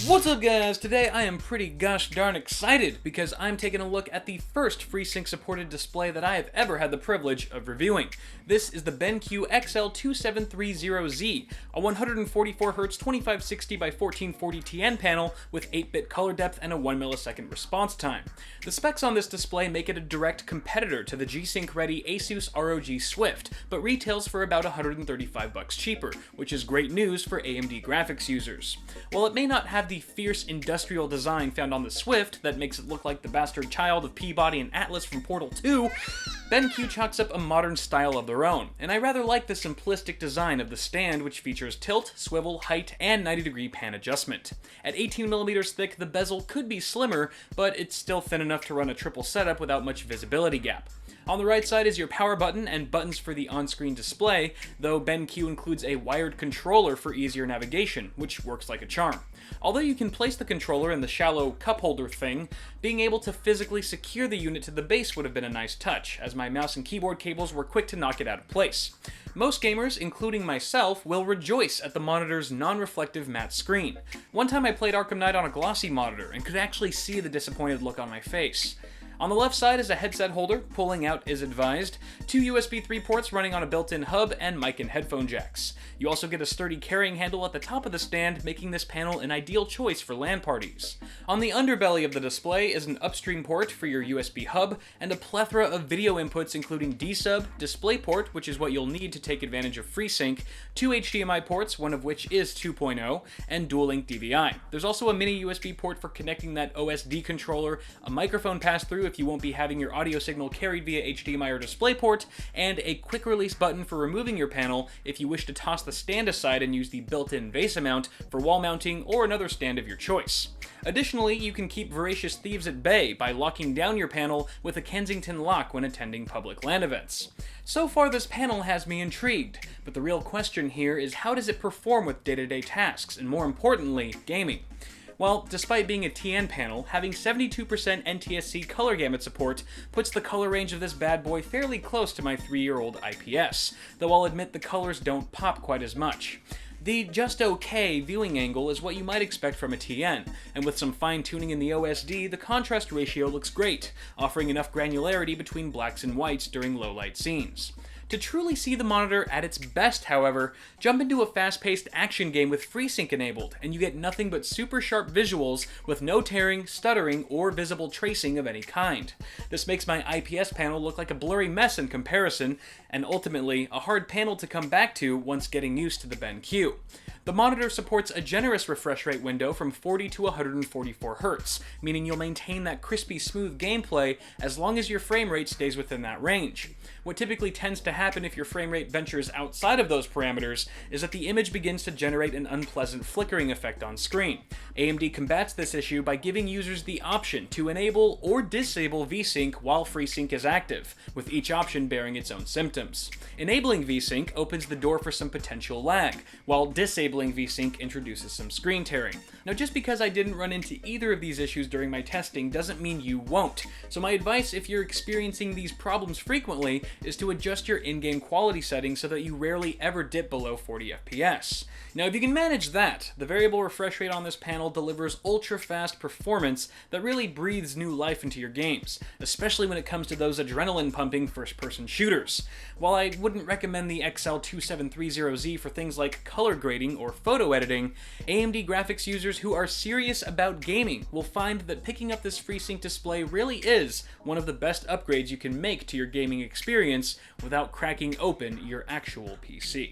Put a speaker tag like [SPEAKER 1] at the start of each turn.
[SPEAKER 1] What's up guys? Today I am pretty gosh darn excited because I'm taking a look at the first FreeSync supported display that I have ever had the privilege of reviewing. This is the BenQ XL2730Z, a 144Hz 2560 by 1440 TN panel with 8-bit color depth and a 1 millisecond response time. The specs on this display make it a direct competitor to the G-Sync ready Asus ROG Swift, but retails for about $135 cheaper, which is great news for AMD graphics users. While it may not have the fierce industrial design found on the Swift that makes it look like the bastard child of Peabody and Atlas from Portal 2, BenQ chalks up a modern style of their own, and I rather like the simplistic design of the stand, which features tilt, swivel, height, and 90-degree pan adjustment. At 18mm thick, the bezel could be slimmer, but it's still thin enough to run a triple setup without much visibility gap. On the right side is your power button and buttons for the on-screen display, though BenQ includes a wired controller for easier navigation, which works like a charm. Although you can place the controller in the shallow cup holder thing, being able to physically secure the unit to the base would have been a nice touch, as my mouse and keyboard cables were quick to knock it out of place. Most gamers, including myself, will rejoice at the monitor's non-reflective matte screen. One time I played Arkham Knight on a glossy monitor and could actually see the disappointed look on my face. On the left side is a headset holder, pulling out is advised, 2 USB 3 ports running on a built-in hub, and mic and headphone jacks. You also get a sturdy carrying handle at the top of the stand, making this panel an ideal choice for LAN parties. On the underbelly of the display is an upstream port for your USB hub, and a plethora of video inputs including D-Sub, DisplayPort, which is what you'll need to take advantage of FreeSync, 2 HDMI ports, one of which is 2.0, and dual-link DVI. There's also a mini USB port for connecting that OSD controller, a microphone pass-through if you won't be having your audio signal carried via HDMI or DisplayPort, and a quick release button for removing your panel if you wish to toss the stand aside and use the built-in vase mount for wall mounting or another stand of your choice. Additionally, you can keep voracious thieves at bay by locking down your panel with a Kensington lock when attending public LAN events. So far this panel has me intrigued, but the real question here is how does it perform with day-to-day tasks, and more importantly, gaming? Well, despite being a TN panel, having 72% NTSC color gamut support puts the color range of this bad boy fairly close to my 3-year-old IPS, though I'll admit the colors don't pop quite as much. The just okay viewing angle is what you might expect from a TN, and with some fine-tuning in the OSD, the contrast ratio looks great, offering enough granularity between blacks and whites during low-light scenes. To truly see the monitor at its best, however, jump into a fast-paced action game with FreeSync enabled, and you get nothing but super sharp visuals with no tearing, stuttering, or visible tracing of any kind. This makes my IPS panel look like a blurry mess in comparison, and ultimately, a hard panel to come back to once getting used to the BenQ. The monitor supports a generous refresh rate window from 40 to 144 Hz, meaning you'll maintain that crispy smooth gameplay as long as your frame rate stays within that range. What typically tends to happen if your frame rate ventures outside of those parameters is that the image begins to generate an unpleasant flickering effect on screen. AMD combats this issue by giving users the option to enable or disable VSync while FreeSync is active, with each option bearing its own symptoms. Enabling VSync opens the door for some potential lag, while disabling VSync introduces some screen tearing. Now, just because I didn't run into either of these issues during my testing doesn't mean you won't, so my advice if you're experiencing these problems frequently is to adjust your in-game quality settings so that you rarely ever dip below 40 FPS. Now, if you can manage that, the variable refresh rate on this panel delivers ultra-fast performance that really breathes new life into your games, especially when it comes to those adrenaline-pumping first-person shooters. While I wouldn't recommend the XL2730Z for things like color grading or photo editing, AMD graphics users who are serious about gaming will find that picking up this FreeSync display really is one of the best upgrades you can make to your gaming experience without cracking open your actual PC.